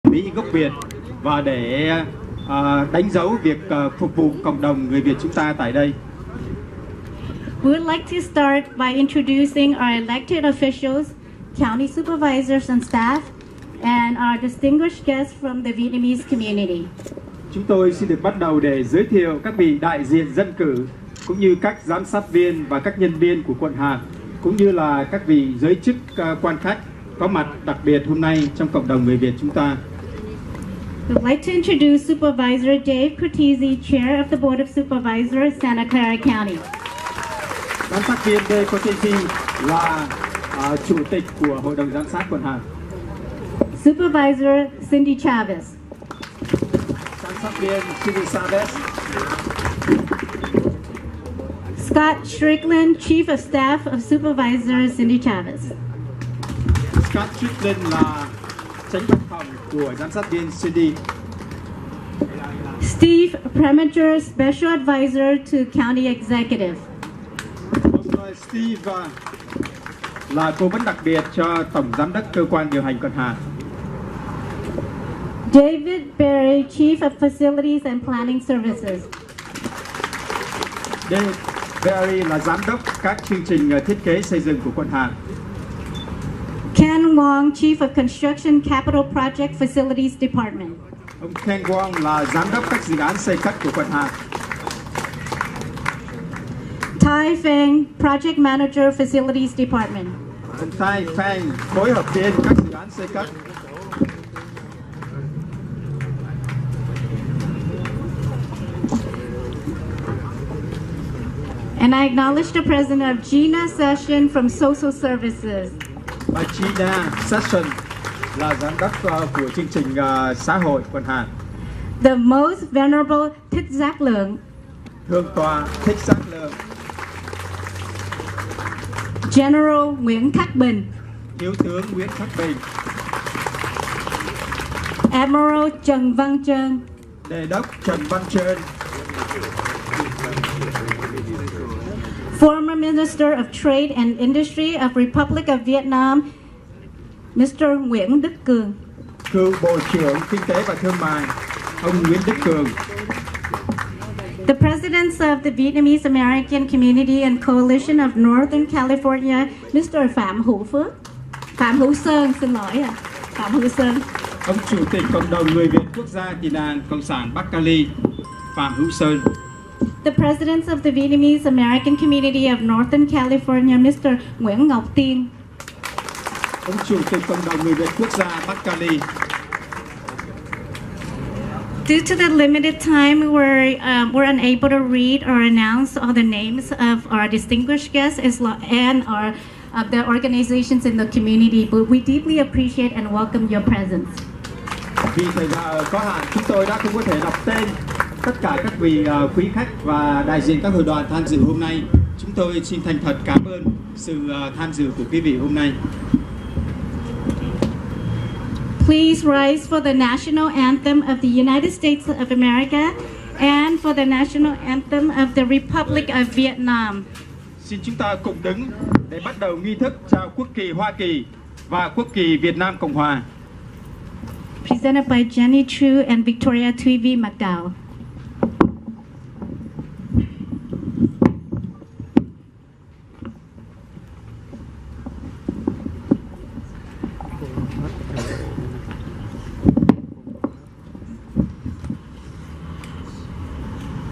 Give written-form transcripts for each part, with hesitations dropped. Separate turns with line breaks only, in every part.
Mỹ gốc Việt và để đánh dấu việc phục vụ cộng đồng người Việt chúng ta tại đây.
We would like to start by introducing our elected officials, county supervisors and staff, and our distinguished guests from the Vietnamese community.
Chúng tôi xin được bắt đầu để giới thiệu các vị đại diện dân cử, cũng như các giám sát viên và các nhân viên của quận hạt, cũng như là các vị giới chức quan khách có mặt đặc biệt hôm nay trong cộng đồng người Việt chúng ta.
We'd like to introduce Supervisor Dave Cortese, Chair of the Board of Supervisors, Santa Clara County.
Giám sát viên Dave Cortese là chủ tịch của Hội đồng giám sát quận hạt.
Supervisor Cindy Chavez.
Giám sát viên Cindy Chavez.
Scott Strickland, Chief of Staff of Supervisor Cindy Chavez.
Scott Strickland là chánh văn phòng của giám sát viên Cindy.
Steve Preminger, Special Advisor to County Executive.
Steve là cố vấn đặc biệt cho tổng giám đốc cơ quan điều hành quận hạt.
David Berry, Chief of Facilities and Planning Services.
David Berry là giám đốc các chương trình thiết kế xây dựng của quận hạt.
Ken Wong, Chief of Construction Capital Project Facilities Department.
Ông Ken Wong là giám đốc các dự án xây cất của quận hạt.
Tai Feng, Project Manager Facilities Department.
Ông Tai Feng, phối hợp viên các dự án xây cất.
And I acknowledge the presence of Gina Session from Social Services.
Bà Gina Session là giám đốc của chương trình xã hội quận hạt.
The Most Venerable Thích Giác Lượng.
Thượng tọa Thích Giác Lượng.
General Nguyễn Khắc Bình.
Thiếu tướng Nguyễn Khắc Bình.
Admiral Trần Văn Trơn.
Đề đốc Trần Văn Trơn.
Former Minister of Trade and Industry of Republic of Vietnam, Mr. Nguyễn Đức Cường.
Cựu Bộ trưởng Kinh tế và Thương mại, ông Nguyễn Đức Cường.
The presidents of the Vietnamese American Community and Coalition of Northern California, Mr. Phạm Hữu Phước. Phạm Hữu Sơn, xin lỗi ạ. Phạm Hữu Sơn.
Ông Chủ tịch Cộng đồng người Việt Quốc gia Tị nạn Cộng sản Bắc Cali, Phạm Hữu Sơn.
The presidents of the Vietnamese American Community of Northern California, Mr. Nguyễn Ngọc Tiên.
Ông Chủ tịch Cộng đồng người Việt Quốc gia Bắc Cali.
Due to the limited time, we're unable to read or announce all the names of our distinguished guests and the organizations in the community, but we deeply appreciate and welcome your presence.
Vì thời gian có hạn, chúng tôi đã không có thể đọc tên tất cả các vị quý khách và đại diện các hội đoàn tham dự hôm nay. Chúng tôi xin thành thật cảm ơn sự tham dự của quý vị hôm nay.
Please rise for the national anthem of the United States of America and for the national anthem of the Republic of Vietnam.
Xin chúng ta cùng đứng để bắt đầu nghi thức chào quốc kỳ Hoa Kỳ và quốc kỳ Việt Nam Cộng Hòa.
Presented by Jenny True and Victoria Thuy McDowell.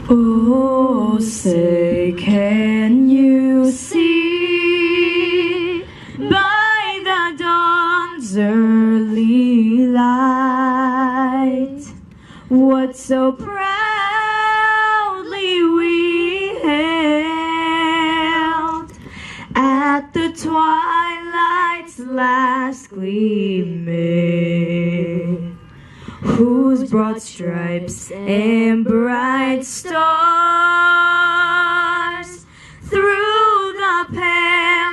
Oh, say can you see by the dawn's early light what so proudly we hailed at the twilight's last gleaming, whose broad stripes and bright stars through the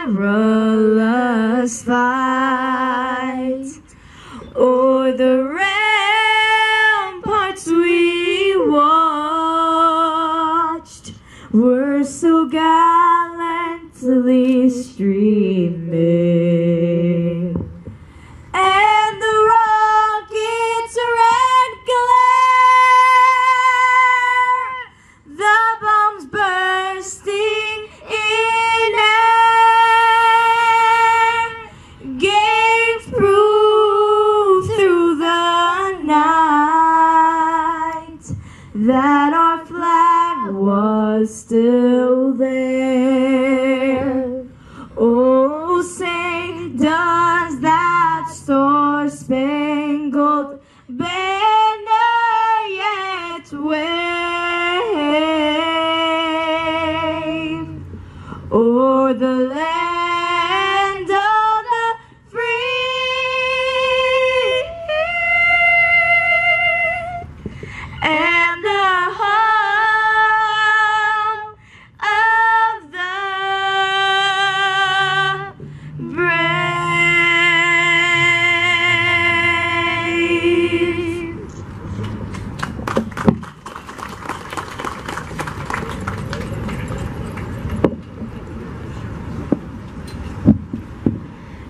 perilous fight o'er the ramparts we watched were so gallantly streaming, and the rockets that our flag was still there. Oh, say, does that star-spangled banner yet wave o'er the land of the free and the home of the brave?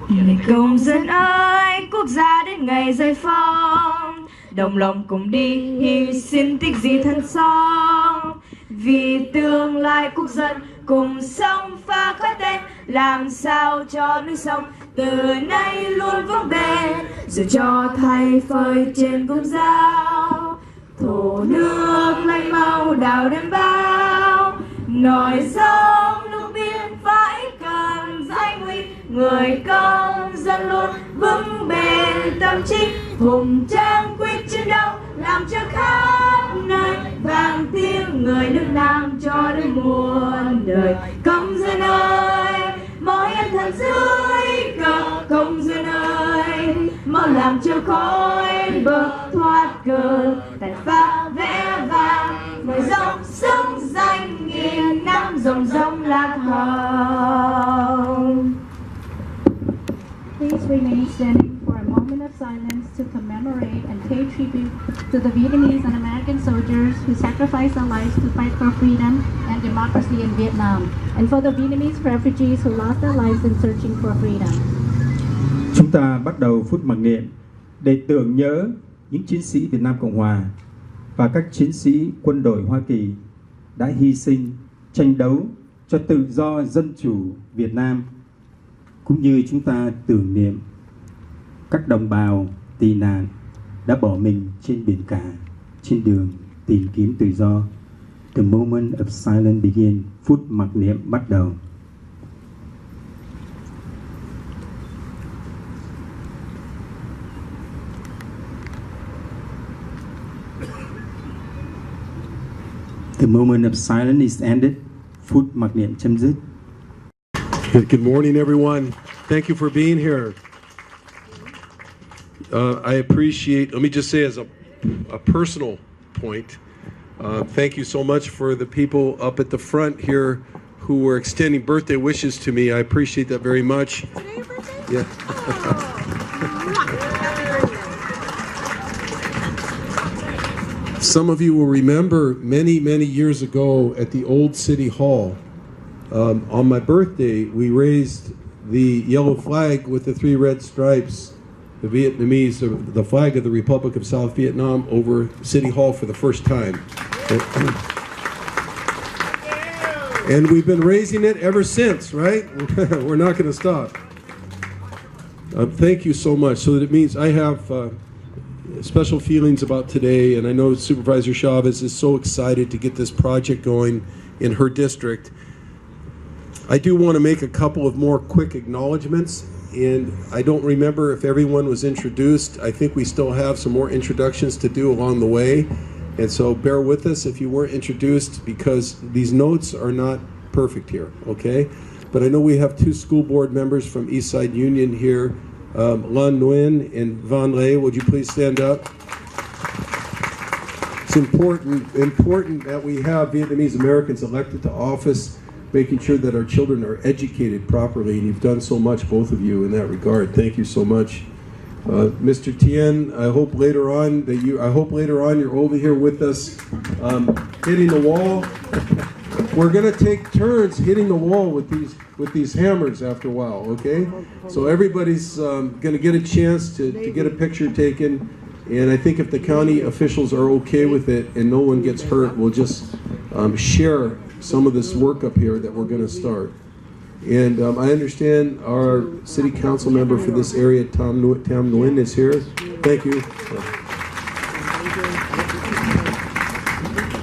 Người công dân ơi, quốc gia đến ngày giải phóng, đồng lòng cùng đi hy sinh tích dị thân sống, vì tương lai quốc dân cùng sống pha khói tên, làm sao cho núi sông từ nay luôn vững bền, rồi cho thay phơi trên công giáo, thổ nước lanh mau đào đêm bao, nổi sông nước biên phải cần giải nguy, người công dân luôn vững bền tâm trí, hùng tráng quyết chiến đấu làm cho khắp nơi vang tiếng người nước Nam cho đến muôn đời. Công dân ơi, mỗi anh thần dưới cờ, công dân ơi, mau làm cho khói bờ thoát cờ, tại pha vẽ vàng người dòng sống danh nghìn năm dòng dòng lạc hồng.
Please remain standing for a moment of silence to commemorate and pay tribute to the Vietnamese and American soldiers who sacrificed their lives to fight for freedom and democracy in Vietnam, and for the Vietnamese refugees who lost their lives in searching for freedom.
Chúng ta bắt đầu phút mặc niệm để tưởng nhớ những chiến sĩ Việt Nam Cộng Hòa và các chiến sĩ quân đội Hoa Kỳ đã hy sinh tranh đấu cho tự do dân chủ Việt Nam, cũng như chúng ta tưởng niệm các đồng bào tị nạn đã bỏ mình trên biển cả trên đường tìm kiếm tự do. The moment of silence begin. Phút mặc niệm bắt đầu. The moment of silence is ended. Phút mặc niệm chấm dứt.
Good morning, everyone. Thank you for being here. I appreciate, let me just say as a personal point, thank you so much for the people up at the front here who were extending birthday wishes to me. I appreciate that very much.
Today your birthday?
Yeah. Some of you will remember many, many years ago at the old City Hall, on my birthday, we raised the yellow flag with the 3 red stripes, the Vietnamese, the flag of the Republic of South Vietnam over City Hall for the first time. And we've been raising it ever since, right? We're not going to stop. Thank you so much. So that means I have special feelings about today, and I know Supervisor Chavez is so excited to get this project going in her district. I do want to make a couple of more quick acknowledgments, and I don't remember if everyone was introduced. I think we still have some more introductions to do along the way, and so bear with us if you weren't introduced, because these notes are not perfect here, okay? But I know we have 2 school board members from Eastside Union here, Lan Nguyen and Van Lê. Would you please stand up? It's important that we have Vietnamese Americans elected to office, making sure that our children are educated properly, and you've done so much, both of you, in that regard. Thank you so much. Mr. Tien, I hope later on you're over here with us, hitting the wall. We're gonna take turns hitting the wall with these hammers after a while, okay? So everybody's gonna get a chance to get a picture taken, and I think if the county officials are okay with it and no one gets hurt, we'll just share some of this work up here that we're gonna start. And I understand our city council member for this area, Tam Nguyen, is here. Thank you.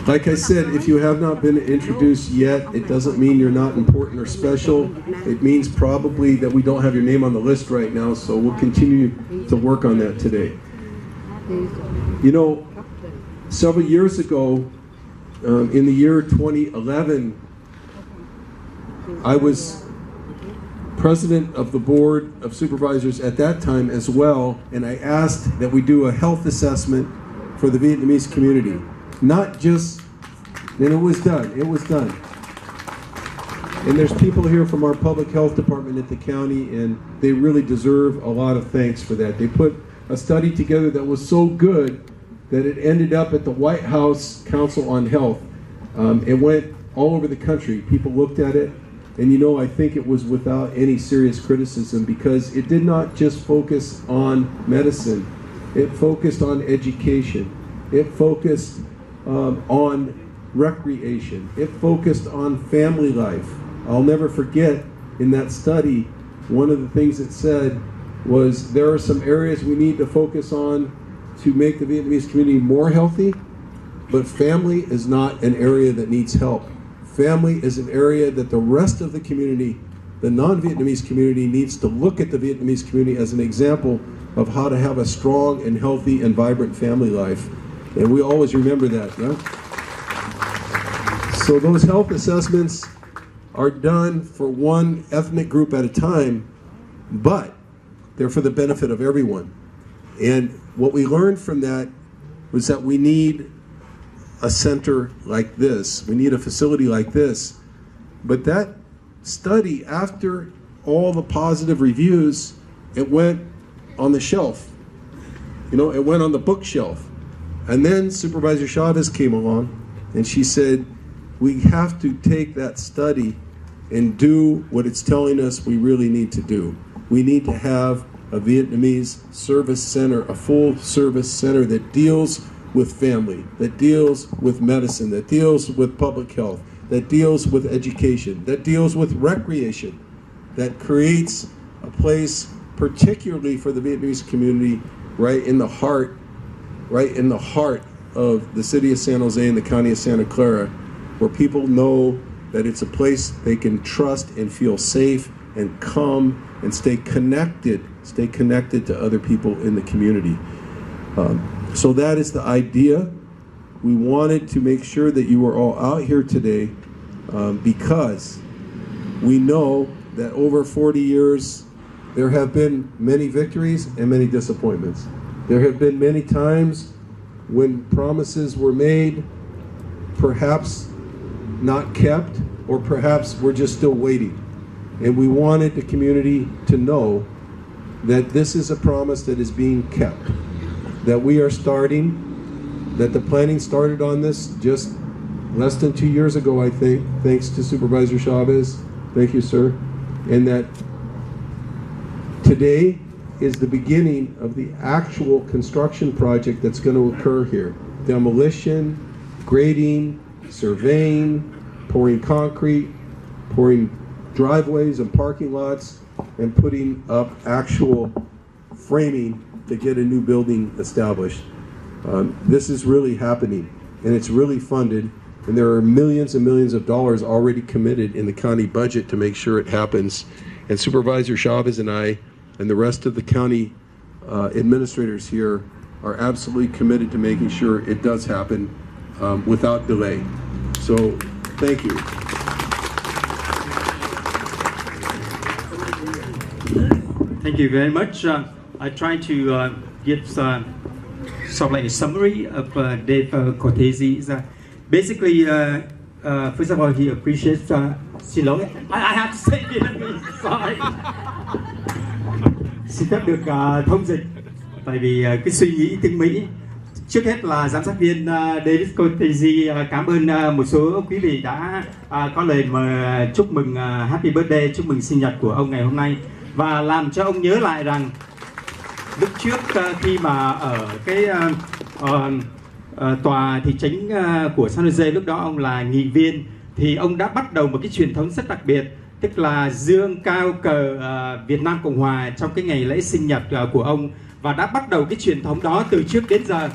Like I said, if you have not been introduced yet, it doesn't mean you're not important or special. It means probably that we don't have your name on the list right now, so we'll continue to work on that today. You know, several years ago, in the year 2011, I was president of the Board of Supervisors at that time as well, and I asked that we do a health assessment for the Vietnamese community. Not just, and it was done. And there's people here from our public health department at the county, and they really deserve a lot of thanks for that. They put a study together that was so good that it ended up at the White House Council on Health. It went all over the country. People looked at it, and you know, I think it was without any serious criticism, because it did not just focus on medicine. It focused on education. It focused on recreation. It focused on family life. I'll never forget, in that study, one of the things it said was there are some areas we need to focus on to make the Vietnamese community more healthy, but family is not an area that needs help. Family is an area that the rest of the community, the non-Vietnamese community, needs to look at the Vietnamese community as an example of how to have a strong and healthy and vibrant family life. And we always remember that, right? So those health assessments are done for one ethnic group at a time, but they're for the benefit of everyone. And what we learned from that was that we need a center like this. We need a facility like this. But that study, after all the positive reviews, it went on the shelf. You know, it went on the bookshelf. And then Supervisor Chavez came along, and she said, we have to take that study and do what it's telling us we really need to do. We need to have a Vietnamese service center, a full service center that deals with family, that deals with medicine, that deals with public health, that deals with education, that deals with recreation, that creates a place particularly for the Vietnamese community right in the heart of the city of San Jose and the county of Santa Clara, where people know that it's a place they can trust and feel safe and come and stay connected to other people in the community. So that is the idea. We wanted to make sure that you were all out here today because we know that over 40 years there have been many victories and many disappointments. There have been many times when promises were made, perhaps not kept, or perhaps we're just still waiting. And we wanted the community to know that this is a promise that is being kept, that we are starting, that the planning started on this just less than 2 years ago, I think, thanks to Supervisor Chavez. Thank you, sir. And that today is the beginning of the actual construction project that's going to occur here. Demolition, grading, surveying, pouring concrete, pouring driveways and parking lots, and putting up actual framing to get a new building established. This is really happening, and it's really funded, and there are millions and millions of dollars already committed in the county budget to make sure it happens. And Supervisor Chavez and I and the rest of the county administrators here are absolutely committed to making sure it does happen without delay. So, thank you.
Thank you very much. I try to give sort of like a summary of Dave Cortese. Basically, first of all, he appreciates. Xin lỗi, I have to say Vietnamese. Sorry. Xin phép được thông dịch, tại vì cái suy nghĩ tiếng Mỹ. Trước hết là giám sát viên David Cortese cảm ơn một số quý vị đã có lời mời chúc mừng Happy Birthday, chúc mừng sinh nhật của ông ngày hôm nay, và làm cho ông nhớ lại rằng lúc trước khi mà ở cái tòa thị trấn của San Jose, lúc đó ông là nghị viên, thì ông đã bắt đầu một cái truyền thống rất đặc biệt, tức là dương cao cờ Việt Nam Cộng Hòa trong cái ngày lễ sinh nhật của ông, và đã bắt đầu cái truyền thống đó từ trước đến giờ.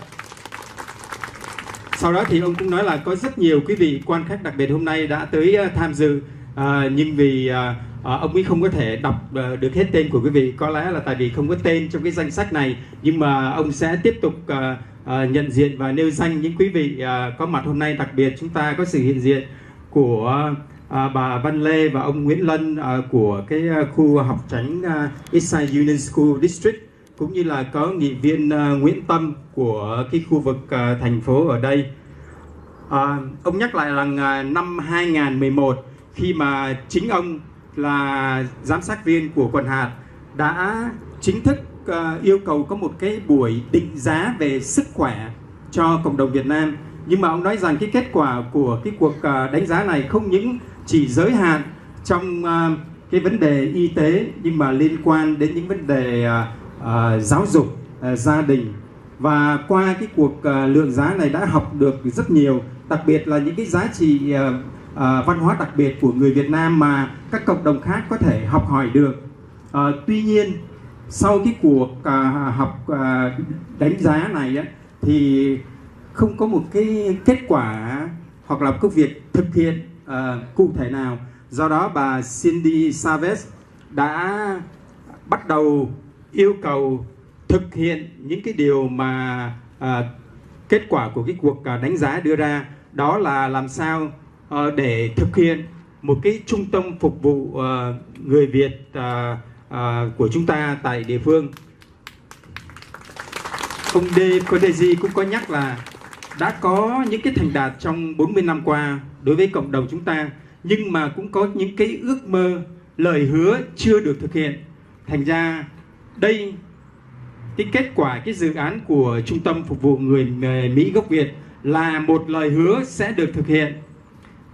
Sau đó thì ông cũng nói là có rất nhiều quý vị quan khách đặc biệt hôm nay đã tới tham dự, nhưng vì ông ấy không có thể đọc được hết tên của quý vị, có lẽ là tại vì không có tên trong cái danh sách này, nhưng mà ông sẽ tiếp tục nhận diện và nêu danh những quý vị có mặt hôm nay. Đặc biệt chúng ta có sự hiện diện của bà Văn Lê và ông Nguyễn Lân của cái khu học tránh Eastside Union School District, cũng như là có nghị viên Nguyễn Tâm của cái khu vực thành phố ở đây. Ông nhắc lại rằng năm 2011, khi mà chính ông là giám sát viên của quận hạt đã chính thức yêu cầu có một cái buổi định giá về sức khỏe cho cộng đồng Việt Nam. Nhưng mà ông nói rằng cái kết quả của cái cuộc đánh giá này không những chỉ giới hạn trong cái vấn đề y tế, nhưng mà liên quan đến những vấn đề giáo dục, gia đình. Và qua cái cuộc lượng giá này đã học được rất nhiều, đặc biệt là những cái giá trị văn hóa đặc biệt của người Việt Nam mà các cộng đồng khác có thể học hỏi được. Tuy nhiên sau cái cuộc học đánh giá này thì không có một cái kết quả hoặc là công việc thực hiện cụ thể nào. Do đó bà Cindy Chavez đã bắt đầu yêu cầu thực hiện những cái điều mà kết quả của cái cuộc đánh giá đưa ra, đó là làm sao để thực hiện một cái trung tâm phục vụ người Việt của chúng ta tại địa phương. Ông Kodesi cũng có nhắc là đã có những cái thành đạt trong 40 năm qua đối với cộng đồng chúng ta, nhưng mà cũng có những cái ước mơ, lời hứa chưa được thực hiện. Thành ra đây, cái kết quả cái dự án của Trung tâm phục vụ người Mỹ gốc Việt là một lời hứa sẽ được thực hiện.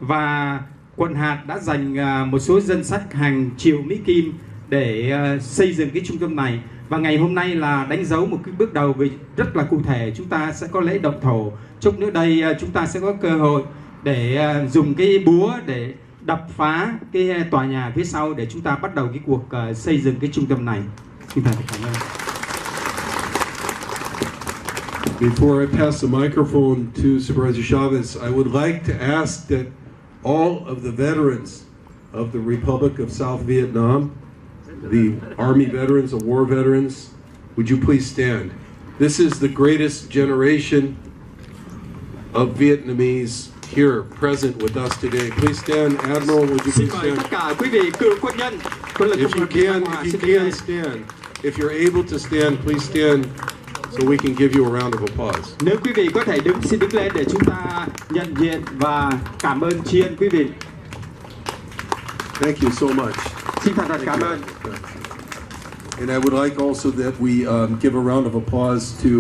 Và quận hạt đã dành một số ngân sách hàng triệu Mỹ Kim để xây dựng cái trung tâm này. Và ngày hôm nay là đánh dấu một cái bước đầu rất là cụ thể. Chúng ta sẽ có lễ động thổ. Chốc nữa đây chúng ta sẽ có cơ hội để dùng cái búa để đập phá cái tòa nhà phía sau để chúng ta bắt đầu cái cuộc xây dựng cái trung tâm này. Xin cảm ơn.
Before I pass the microphone to Supervisor Chavez, I would like to ask that all of the veterans of the Republic of South Vietnam, the Army veterans, the war veterans, would you please stand? This is the greatest generation of Vietnamese here present with us today. Please stand. Admiral, would you please stand?
Tất cả quý vị cựu quân nhân,
If you can stand. If you're able to stand, please stand so we can give you a round of applause.
Nếu quý vị có thể đứng, xin đứng lên để chúng ta nhận diện và cảm ơn tri ân quý vị.
Thank you so much.
Xin thật cảm ơn.
And I would like also that we give a round of applause to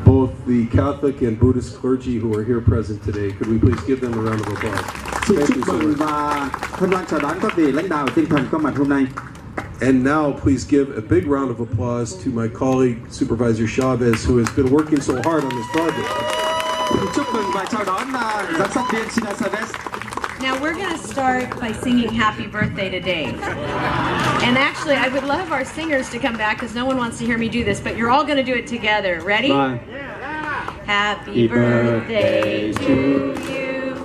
both the Catholic and Buddhist clergy who are here present today. Could we please give them a round of applause?
Xin chúc mừng và hân hoan chào đón các vị lãnh đạo tinh thần có mặt hôm nay.
And now, please give a big round of applause to my colleague, Supervisor Chavez, who has been working so hard on this project.
Chúc mừng và chào đón giám sát viên Sina Chavez.
Now we're going to start by singing Happy Birthday to Dave. And actually, I would love our singers to come back because no one wants to hear me do this, but you're all going to do it together. Ready?
Bye.
Happy birthday to you.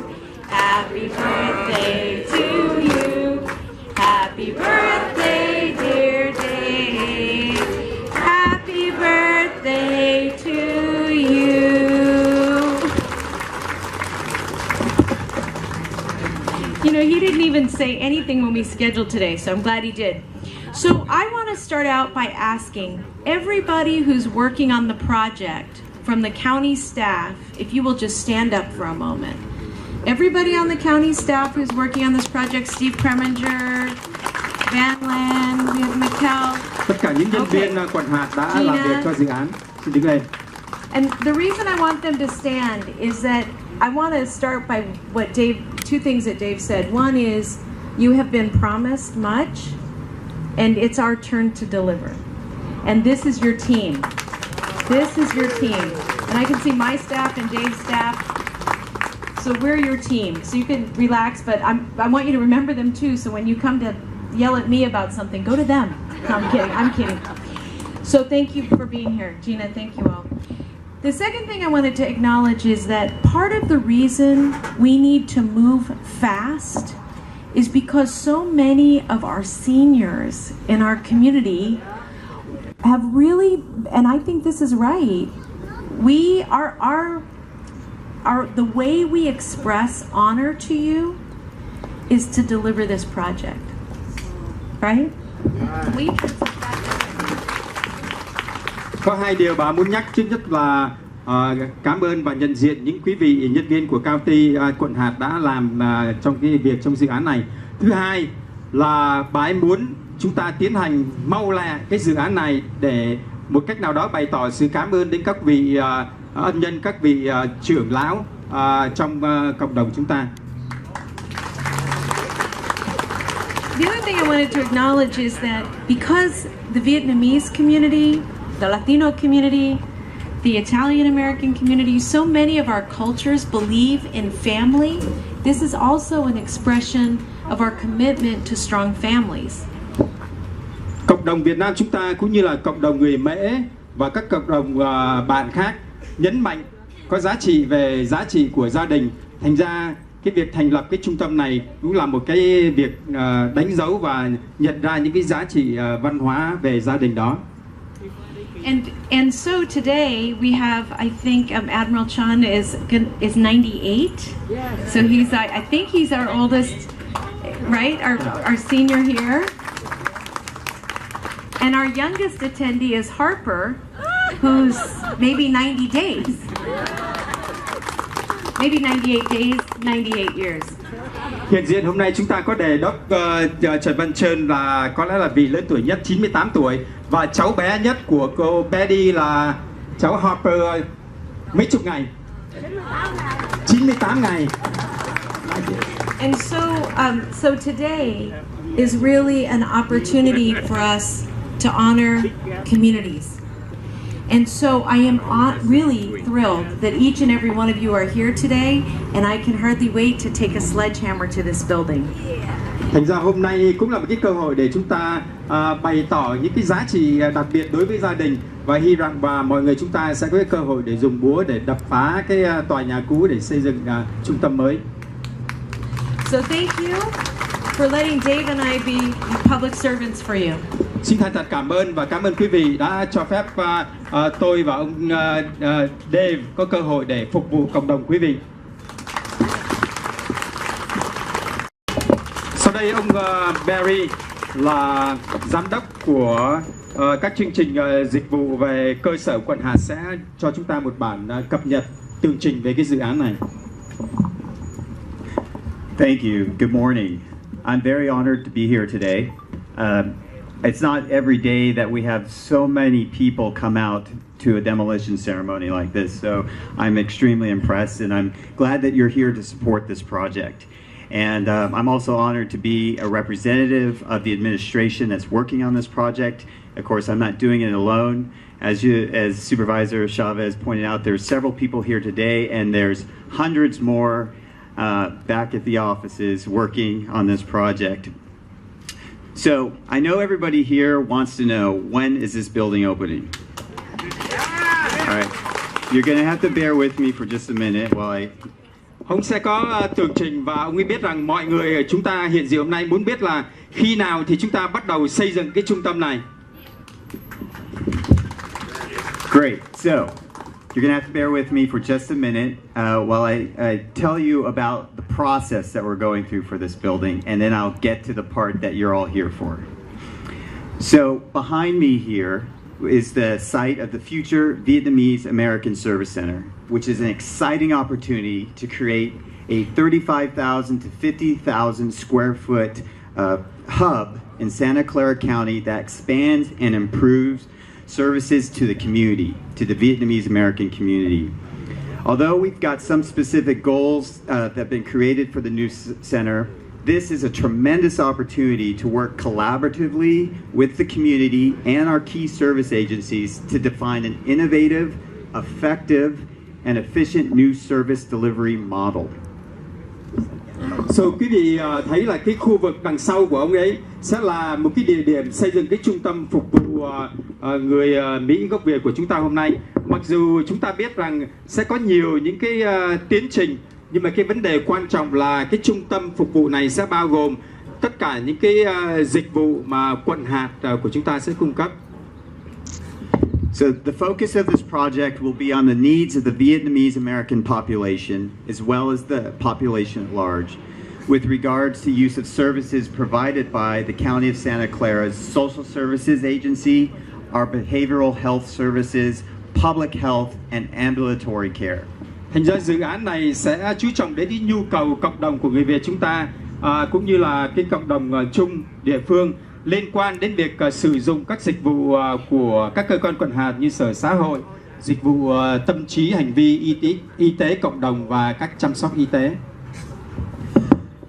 Happy birthday to you. Happy birthday, dear Dave. Happy birthday to you. You know, he didn't even say anything when we scheduled today, so I'm glad he did. So I want to start out by asking everybody who's working on the project, from the county staff, if you will just stand up for a moment. Everybody on the county staff who's working on this project, Steve Preminger, Van Lan, we have Mikkel.
Tất cả những nhân viên quận hạt đã làm việc cho dự án. Xin đứng lên.
And the reason I want them to stand is that I want to start by two things that Dave said. One is you have been promised much, and it's our turn to deliver. And this is your team. This is your team. And I can see my staff and Dave's staff. So we're your team. So you can relax, but I want you to remember them too. So when you come to yell at me about something, go to them. No, I'm kidding. I'm kidding. So thank you for being here. Gina, thank you all. The second thing I wanted to acknowledge is that part of the reason we need to move fast is because so many of our seniors in our community have really, and I think this is right, we are the way we express honor to you is to deliver this project, right?
Có hai điều bà muốn nhắc. Trước nhất là cảm ơn và nhận diện những quý vị nhân viên của County quận hạt đã làm trong cái việc trong dự án này. Thứ hai là bà ấy muốn chúng ta tiến hành mau lẹ cái dự án này để một cách nào đó bày tỏ sự cảm ơn đến các vị ân nhân, các vị trưởng lão trong cộng đồng chúng ta.
The other thing I wanted to acknowledge is that because the Vietnamese community, the Latino community, the Italian American community, so many of our cultures believe in family, this is also an expression of our commitment to strong families.
Cộng đồng Việt Nam chúng ta cũng như là cộng đồng người Mễ và các cộng đồng bạn khác nhấn mạnh có giá trị về giá trị của gia đình. Thành ra cái việc thành lập cái trung tâm này cũng là một cái việc đánh dấu và nhận ra những cái giá trị văn hóa về gia đình đó.
And so today we have, I think Admiral Chan is 98. So he's I think he's our oldest, right? Our senior here. And our youngest attendee is Harper, who's maybe 90 days. Maybe 98 days, 98 years.
Hiện diện hôm nay chúng ta có đề đốc Trần Văn Trơn là có lẽ là vị lớn tuổi nhất, 98 tuổi. Và cháu bé nhất của cô Betty là cháu Harper mấy chục ngày. 98 ngày.
And so today is really an opportunity for us to honor communities. And so I am really thrilled that each and every one of you are here today, and I can hardly wait to take a sledgehammer to this building.
Thành ra hôm nay cũng là một cái cơ hội để chúng ta bày tỏ những cái giá trị đặc biệt đối với gia đình, và hy vọng và mọi người chúng ta sẽ có cái cơ hội để dùng búa để đập phá cái tòa nhà cũ để xây dựng trung tâm mới.
So thank you for letting Dave and I be public servants for you.
Xin thành thật cảm ơn và cảm ơn quý vị đã cho phép tôi và ông Dave có cơ hội để phục vụ cộng đồng quý vị. Sau đây ông Barry là giám đốc của các chương trình dịch vụ về cơ sở quận hạt sẽ cho chúng ta một bản cập nhật tường trình về cái dự án này.
Thank you. Good morning. I'm very honored to be here today. It's not every day that we have so many people come out to a demolition ceremony like this, so I'm extremely impressed, and I'm glad that you're here to support this project. And I'm also honored to be a representative of the administration that's working on this project. Of course, I'm not doing it alone. As Supervisor Chavez pointed out, there's several people here today, and there's hundreds more back at the offices working on this project. So I know everybody here wants to know, when is this building opening? All right, you're going to have to bear with me for just a minute while
Ông sẽ có tường trình và ông ấy biết rằng mọi người chúng ta hiện diện hôm nay muốn biết là khi nào thì chúng ta bắt đầu xây dựng cái trung tâm này.
Great. So you're going to have to bear with me for just a minute while I tell you about the process that we're going through for this building, and then I'll get to the part that you're all here for. So behind me here is the site of the future Vietnamese American Service Center, which is an exciting opportunity to create a 35,000 to 50,000 square foot hub in Santa Clara County that expands and improves services to the community, to the Vietnamese American community. Although we've got some specific goals that have been created for the new center, this is a tremendous opportunity to work collaboratively with the community and our key service agencies to define an innovative, effective, and efficient new service delivery model.
So quý vị thấy là cái khu vực đằng sau của ông ấy sẽ là một cái địa điểm xây dựng cái trung tâm phục vụ người Mỹ gốc Việt của chúng ta hôm nay. Mặc dù chúng ta biết rằng sẽ có nhiều những cái tiến trình, nhưng mà cái vấn đề quan trọng là cái trung tâm phục vụ này sẽ bao gồm tất cả những cái dịch vụ mà quận hạt của chúng ta sẽ cung cấp.
So the focus of this project will be on the needs of the Vietnamese American population as well as the population at large, with regards to use of services provided by the County of Santa Clara's Social Services Agency, our behavioral health services, public health, and ambulatory care.
Thành ra dự án này sẽ chú trọng đến cái nhu cầu cộng đồng của người Việt chúng ta, cũng như là cái cộng đồng chung địa phương liên quan đến việc sử dụng các dịch vụ của các cơ quan quận hạt như sở xã hội, dịch vụ tâm trí, hành vi y tế cộng đồng và các chăm sóc y tế.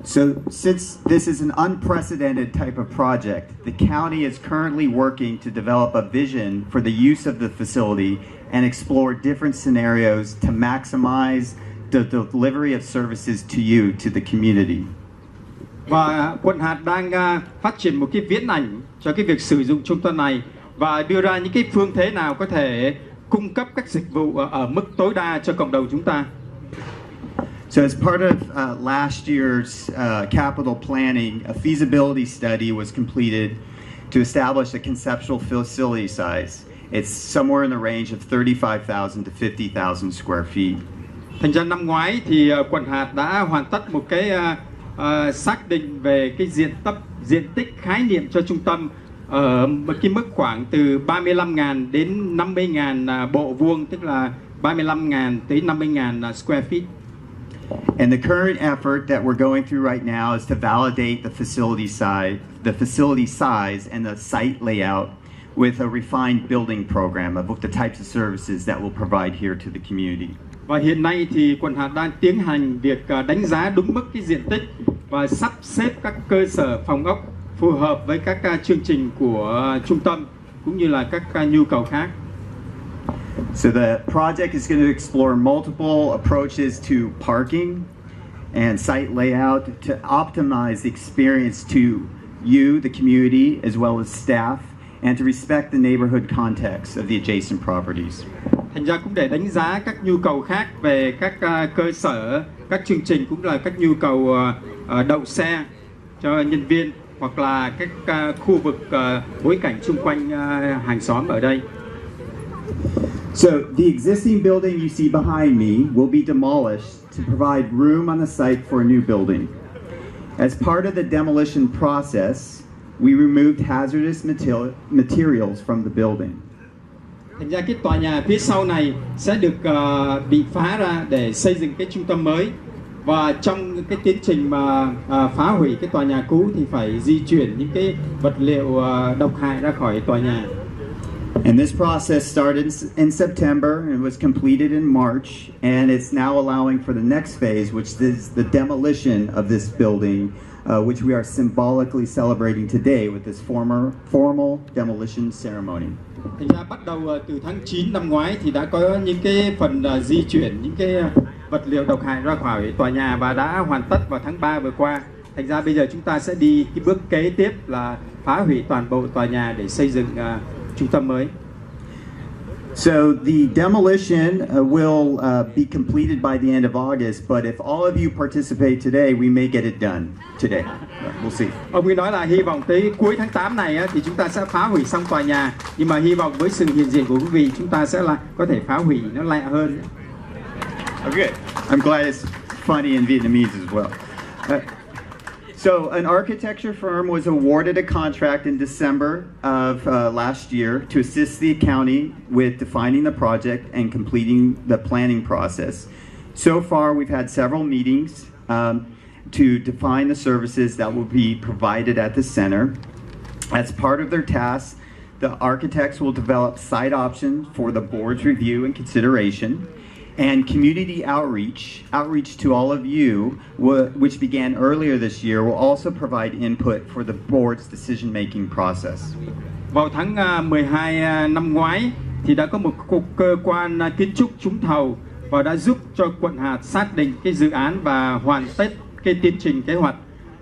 So since this is an unprecedented type of project, the county is currently working to develop a vision for the use of the facility and explore different scenarios to maximize the delivery of services to you, to the community.
Và quận hạt đang phát triển một cái viễn ảnh cho cái việc sử dụng trung tâm này và đưa ra những cái phương thế nào có thể cung cấp các dịch vụ ở mức tối đa cho cộng đồng chúng ta.
So as part of last year's capital planning, a feasibility study was completed to establish a conceptual facility size. It's somewhere in the range of 35,000 to 50,000 square feet.
Thành ra năm ngoái thì quận hạt đã hoàn tất một cái xác định về cái diện tích khái niệm cho trung tâm ở một cái mức khoảng từ 35.000 đến 50.000 bộ vuông, tức là 35.000 tới 50.000 square feet.
And the current effort that we're going through right now is to validate the facility size and the site layout with a refined building program of the types of services that we'll provide here to the community.
Và hiện nay thì quận hạt đang tiến hành việc đánh giá đúng mức cái diện tích và sắp xếp các cơ sở phòng ốc phù hợp với các chương trình của trung tâm cũng như là các nhu cầu khác.
So the project is going to explore multiple approaches to parking and site layout to optimize the experience to you, the community, as well as staff, and to respect the neighborhood context of the adjacent properties.
Thành ra cũng để đánh giá các nhu cầu khác về các cơ sở, các chương trình cũng là các nhu cầu đậu xe cho nhân viên hoặc là các khu vực bối cảnh xung quanh hàng xóm ở đây.
So the existing building you see behind me will be demolished to provide room on the site for a new building. As part of the demolition process, we removed hazardous materials from the building.
Thành ra cái tòa nhà phía sau này sẽ được bị phá ra để xây dựng cái trung tâm mới, và trong cái tiến trình mà phá hủy cái tòa nhà cũ thì phải di chuyển những cái vật liệu độc hại ra khỏi tòa nhà.
And this process started in September and was completed in March, and it's now allowing for the next phase, which is the demolition of this building, which we are symbolically celebrating today with this formal demolition ceremony.
Thành ra bắt đầu từ tháng 9 năm ngoái thì đã có những cái phần di chuyển những cái vật liệu độc hại ra khỏi tòa nhà và đã hoàn tất vào tháng 3 vừa qua. Thành ra bây giờ chúng ta sẽ đi cái bước kế tiếp là phá hủy toàn bộ tòa nhà để xây dựng trung tâm mới.
So the demolition will be completed by the end of August, but if all of you participate today, we may get it done today. We'll see.
Ông ấy nói là hy vọng tới cuối tháng 8 này thì chúng ta sẽ phá hủy xong tòa nhà, nhưng mà hy vọng với sự hiện diện của quý vị chúng ta sẽ là có thể phá hủy nó lẹ hơn.
Okay, I'm glad it's funny in Vietnamese as well. So an architecture firm was awarded a contract in December of last year to assist the county with defining the project and completing the planning process. So far, we've had several meetings to define the services that will be provided at the center. As part of their task, the architects will develop site options for the board's review and consideration. And community outreach to all of you, which began earlier this year, will also provide input for the board's decision-making process.
Vào tháng 12 năm ngoái thì đã có một cơ quan kiến trúc trúng thầu và đã giúp cho quận hạt xác định cái dự án và hoàn tất cái tiến trình kế hoạch.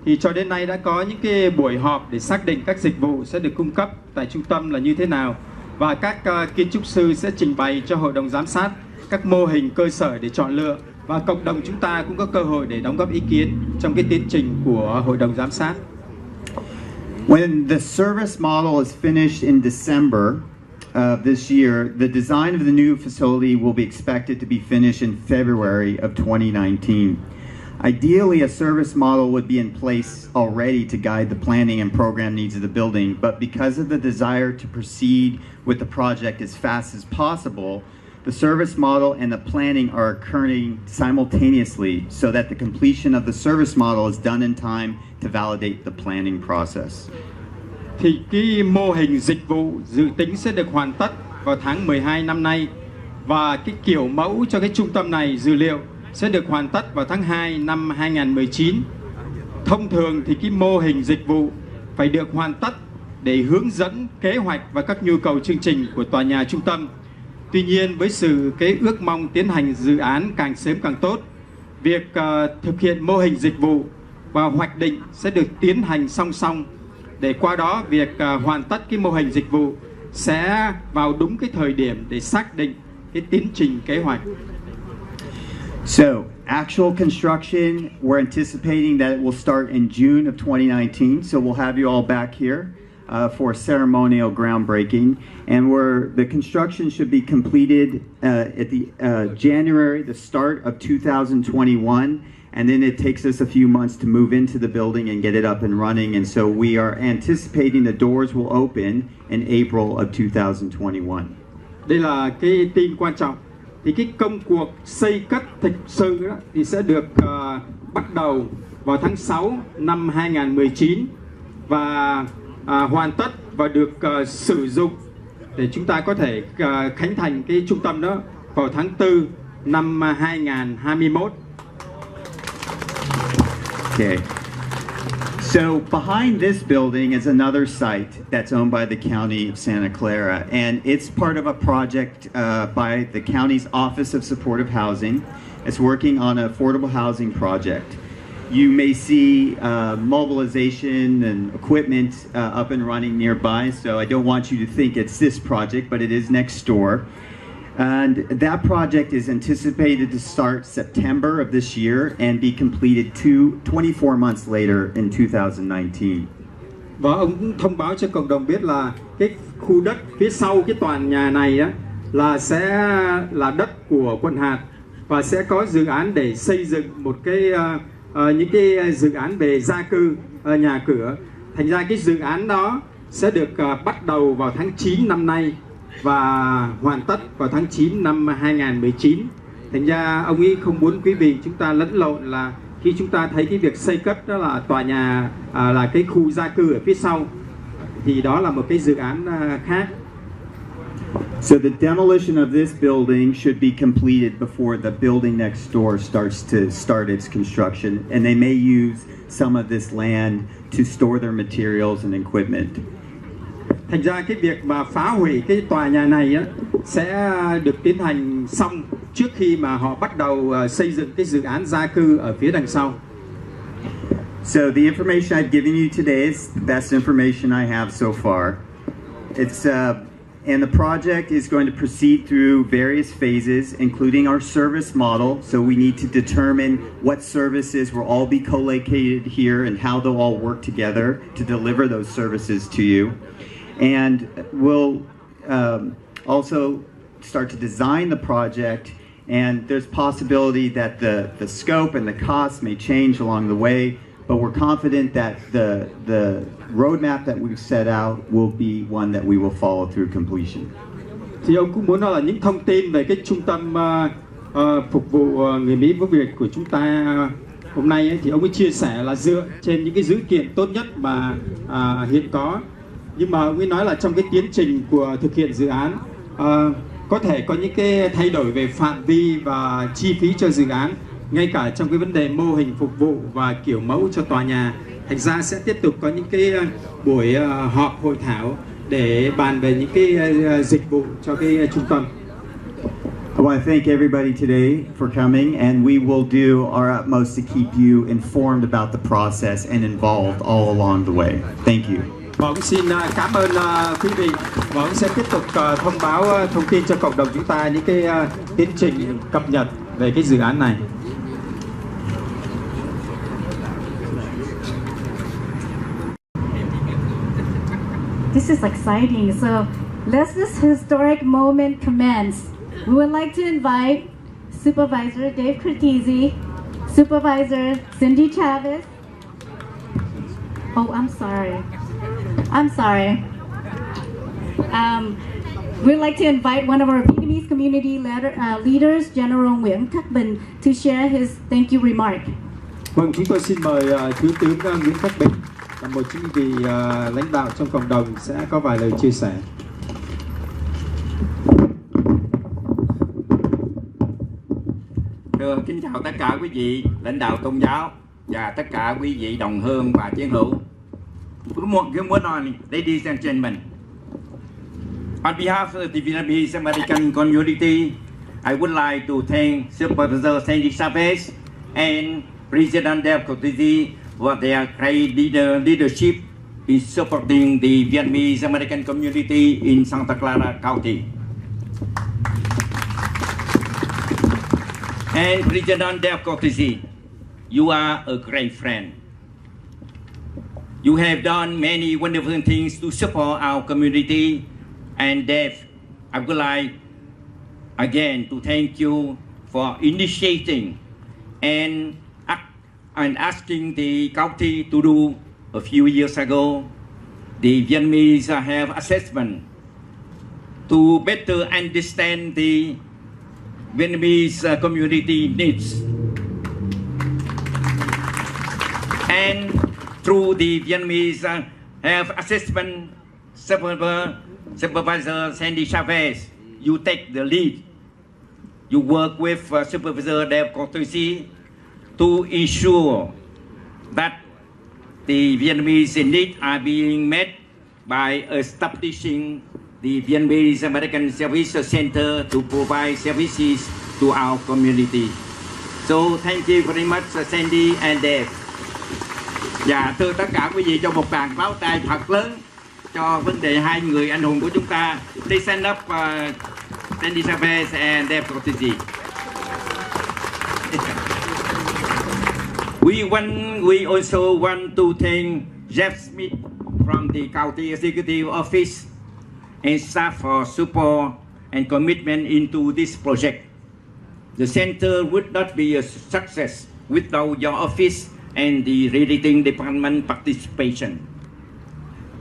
Thì cho đến nay đã có những cái buổi họp để xác định các dịch vụ sẽ được cung cấp tại trung tâm là như thế nào. và các kiến trúc sư sẽ trình bày cho hội đồng giám sát các mô hình cơ sở để chọn lựa, và cộng đồng chúng ta cũng có cơ hội để đóng góp ý kiến trong cái tiến trình của hội đồng giám sát.
When the service model is finished in December of this year, the design of the new facility will be expected to be finished in February of 2019. Ideally, a service model would be in place already to guide the planning and program needs of the building, but because of the desire to proceed with the project as fast as possible, the service model and the planning are occurring simultaneously so that the completion of the service model is done in time to validate the planning process.
Thì cái mô hình dịch vụ dự tính sẽ được hoàn tất vào tháng 12 năm nay, và cái kiểu mẫu cho cái trung tâm này dự liệu sẽ được hoàn tất vào tháng 2 năm 2019. Thông thường thì cái mô hình dịch vụ phải được hoàn tất để hướng dẫn kế hoạch và các nhu cầu chương trình của tòa nhà trung tâm. Tuy nhiên, với sự cái ước mong tiến hành dự án càng sớm càng tốt, việc thực hiện mô hình dịch vụ và hoạch định sẽ được tiến hành song song, để qua đó việc hoàn tất cái mô hình dịch vụ sẽ vào đúng cái thời điểm để xác định cái tiến trình kế hoạch.
So, actual construction, we're anticipating that it will start in June of 2019. So we'll have you all back here for ceremonial groundbreaking, and the construction should be completed at the January, the start of 2021, and then it takes us a few months to move into the building and get it up and running. And so we are anticipating the doors will open in April of 2021.
Đây là cái tin quan trọng. Thì cái công cuộc xây cất thực sự đó, thì sẽ được bắt đầu vào tháng 6 năm 2019 và hoàn tất và được sử dụng để chúng ta có thể khánh thành cái trung tâm đó vào tháng 4 năm 2021.
Okay. So behind this building is another site that's owned by the County of Santa Clara, and it's part of a project by the county's Office of Supportive Housing. It's working on an affordable housing project. You may see mobilization and equipment up and running nearby, so I don't want you to think it's this project, but it is next door. And that project is anticipated to start September of this year and be completed 24 months later in 2019.
Và ông cũng thông báo cho cộng đồng biết là cái khu đất phía sau cái tòa nhà này á, là sẽ là đất của quận hạt, và sẽ có dự án để xây dựng một cái những cái dự án về gia cư, nhà cửa. Thành ra cái dự án đó sẽ được bắt đầu vào tháng 9 năm nay và hoàn tất vào tháng 9 năm 2019. Thành ra ông ấy không muốn quý vị chúng ta lẫn lộn là khi chúng ta thấy cái việc xây cất đó là tòa nhà là cái khu gia cư ở phía sau, thì đó là một cái dự án khác.
So the demolition of this building should be completed before the building next door start its construction, and they may use some of this land to store their materials and equipment.
Thành ra cái việc mà phá hủy cái tòa nhà này á, sẽ được tiến hành xong trước khi mà họ bắt đầu xây dựng cái dự án gia cư ở phía đằng sau.
So the information I've given you today is the best information I have so far. And the project is going to proceed through various phases, including our service model. So we need to determine what services will all be co-located here and how they'll all work together to deliver those services to you. And we'll also start to design the project, and there's possibility that the scope and the cost may change along the way, but we're confident that the roadmap that we've set out will be one that we will follow through completion.
Thì ông cũng muốn nói là những thông tin về cái trung tâm phục vụ người Mỹ với Việt của chúng ta hôm nay ấy, thì ông ấy chia sẻ là dựa trên những cái dữ kiện tốt nhất mà hiện có. Nhưng mà ông ấy nói là trong cái tiến trình của thực hiện dự án có thể có những cái thay đổi về phạm vi và chi phí cho dự án, ngay cả trong cái vấn đề mô hình phục vụ và kiểu mẫu cho tòa nhà. Thành ra sẽ tiếp tục có những cái buổi họp hội thảo để bàn về những cái dịch vụ cho cái trung tâm.
I want to thank everybody today for coming, and we will do our utmost to keep you informed about the process and involved all along the way. Thank you.
Vâng, xin cảm ơn quý vị. Vâng, sẽ tiếp tục thông báo thông tin cho cộng đồng chúng ta những cái tiến trình cập nhật về cái dự án này.
This is exciting. So let's this historic moment commence. We would like to invite Supervisor Dave Cortese, Supervisor Cindy Chavez. Oh, I'm sorry. We'd like to invite one of our Vietnamese community leaders, General Nguyễn Khắc Bình, to share his thank you remark.
Vâng, chúng tôi xin mời Thiếu tướng Nguyễn Khắc Bình, là một trong những vị lãnh đạo trong cộng đồng, sẽ có vài lời chia sẻ.
Kính chào tất cả quý vị lãnh đạo tôn giáo và tất cả quý vị đồng hương và chiến hữu. Good morning, ladies and gentlemen. On behalf of the Vietnamese American community, I would like to thank Supervisor Sandy Chavez and President Dave Cortese for their great leadership in supporting the Vietnamese American community in Santa Clara County. And President Dave Cortese, you are a great friend. You have done many wonderful things to support our community, and Dave, I would like again to thank you for initiating and asking the county to do a few years ago the Vietnamese health assessment to better understand the Vietnamese community needs. And through the Vietnamese health assessment, Supervisor Sandy Chavez, you take the lead. You work with Supervisor Dave Cortese to ensure that the Vietnamese needs are being met by establishing the Vietnamese American Service Center to provide services to our community. So thank you very much, Sandy and Dave. Và thưa tất cả quý vị, cho một tràng pháo tay thật lớn cho vấn đề hai người anh hùng của chúng ta. Please stand up, Sandy Chavez and Dave Cortese. We also want to thank Jeff Smith from the County Executive Office and staff for support and commitment into this project. The center would not be a success without your office and the relating department participation.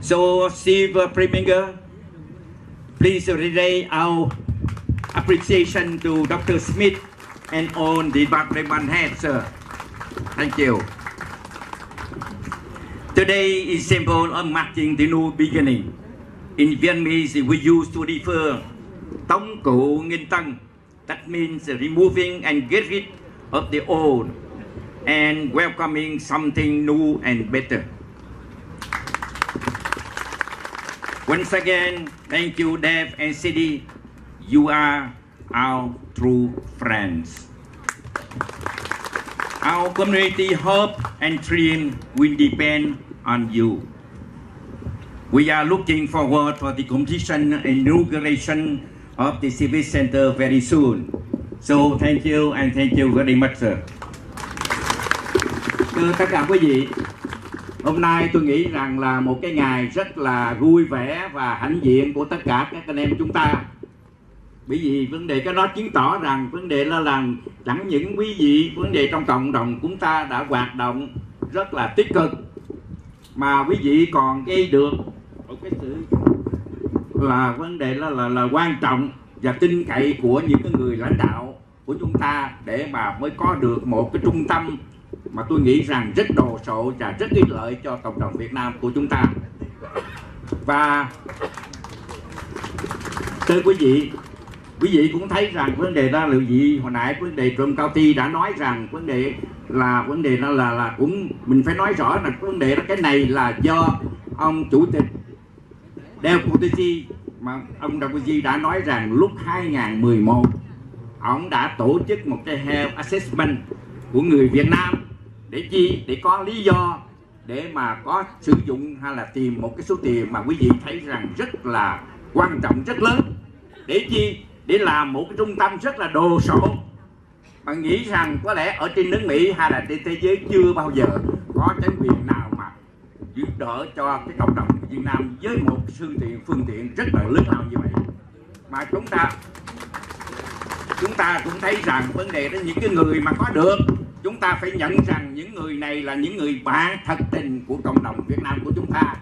So, Steve Preminger, please relay our appreciation to Dr. Smith and all the department heads, sir. Thank you. Today is symbol of marking the new beginning. In Vietnamese, we used to refer Tống Cụ Nghinh Tân. That means removing and get rid of the old and welcoming something new and better. Once again, thank you, Dave and Cindy. You are our true friends. Our community hope and dream will depend on you. We are looking forward for the completion and inauguration of the Civic Center very soon. So thank you and thank you very much, sir. Thưa tất cả quý vị, hôm nay tôi nghĩ rằng là một cái ngày rất là vui vẻ và hãnh diện của tất cả các anh em chúng ta. Bởi vì vấn đề cái đó chứng tỏ rằng vấn đề là chẳng những quý vị, vấn đề trong cộng đồng chúng ta đã hoạt động rất là tích cực, mà quý vị còn gây được một cái sự là vấn đề là quan trọng và tin cậy của những cái người lãnh đạo của chúng ta để mà mới có được một cái trung tâm mà tôi nghĩ rằng rất đồ sộ và rất ích lợi cho cộng đồng Việt Nam của chúng ta. Và thưa quý vị cũng thấy rằng vấn đề đó là gì, hồi nãy vấn đề Trung Cao Ti đã nói rằng vấn đề đó là cũng mình phải nói rõ là vấn đề đó, cái này là do ông chủ tịch Dave Cortese, mà ông Cortese đã nói rằng lúc 2011 ông đã tổ chức một cái health assessment của người Việt Nam để chi? Để có lý do để mà có sử dụng hay là tìm một cái số tiền mà quý vị thấy rằng rất là quan trọng, rất lớn. Để chi? Để làm một cái trung tâm rất là đồ sộ. Mà nghĩ rằng có lẽ ở trên nước Mỹ hay là trên thế giới chưa bao giờ có chính quyền nào mà giúp đỡ cho cái cộng đồng Việt Nam với một phương tiện rất là lớn lao như vậy. Mà chúng ta cũng thấy rằng vấn đề đó, những cái người mà có được, chúng ta phải nhận rằng những người này là những người bạn thật tình của cộng đồng Việt Nam của chúng ta.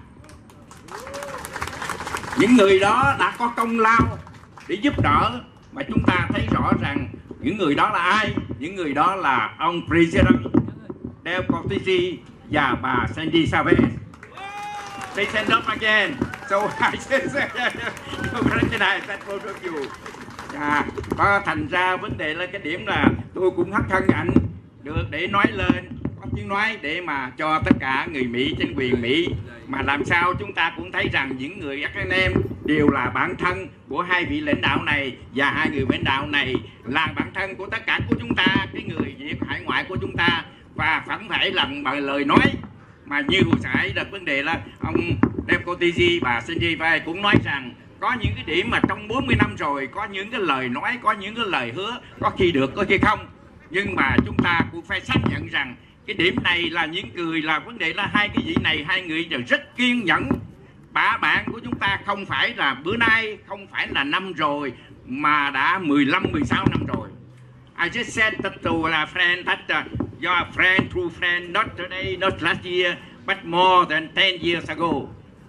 Những người đó đã có công lao để giúp đỡ, mà chúng ta thấy rõ rằng những người đó là ai? Những người đó là ông President Del Cortese và bà Sandy Chavez. They stand up again. So I recognize that both of you. Có thành ra vấn đề là cái điểm là tôi cũng hân hạnh được để nói lên, có tiếng nói để mà cho tất cả người Mỹ, chính quyền Mỹ, mà làm sao chúng ta cũng thấy rằng những người anh em đều là bạn thân của hai vị lãnh đạo này, và hai người lãnh đạo này là bạn thân của tất cả của chúng ta, cái người Việt hải ngoại của chúng ta, và vẫn phải làm bằng lời nói. Mà như hồi nãy là vấn đề là ông Del Cortese và Sandy Chavez cũng nói rằng có những cái điểm mà trong 40 năm rồi, có những cái lời nói, có những cái lời hứa, có khi được, có khi không. Nhưng mà chúng ta cũng phải xác nhận rằng cái điểm này là những người, là vấn đề là hai cái vị này, hai người đều rất kiên nhẫn. Bạn của chúng ta không phải là bữa nay, không phải là năm rồi, mà đã 15, 16 năm rồi. I just said that to a friend that your friend, true friend, not today, not last year, but more than 10 years ago.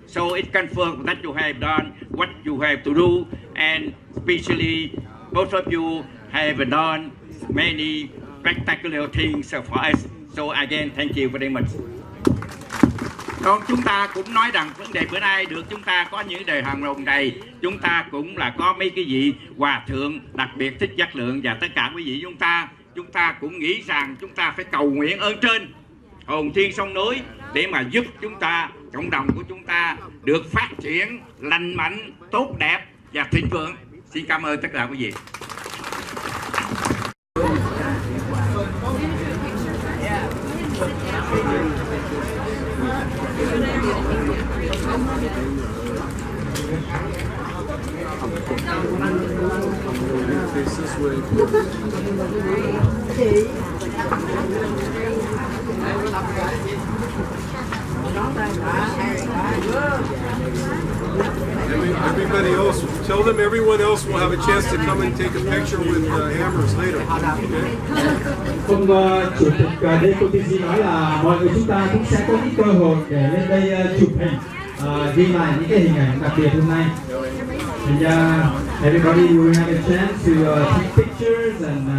So it confirms that you have done what you have to do, and especially both of you have done many spectacular things for us. So again, thank you very much. Còn chúng ta cũng nói rằng vấn đề bữa nay được chúng ta có những đề hàng đồng này, chúng ta cũng là có mấy cái vị hòa thượng đặc biệt thích giác lượng, và tất cả quý vị chúng ta cũng nghĩ rằng chúng ta phải cầu nguyện ơn trên hồn thiên sông núi để mà giúp chúng ta, cộng đồng của chúng ta được phát triển lành mạnh, tốt đẹp và thịnh vượng. Xin cảm ơn tất cả quý vị.
Everybody else, tell them everyone else will have a chance to come and take a picture with hammers later.
Ông chủ tịch Del Cortese nói là mọi người chúng ta cũng sẽ có những cơ hội để lên đây chụp hình, ghi lại những cái hình ảnh đặc biệt hôm nay. And everybody will have a chance to take pictures and.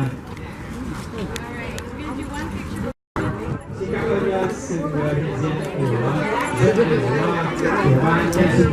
Xin cảm ơn sự hiện diện của rất nhiều của ban nhân sự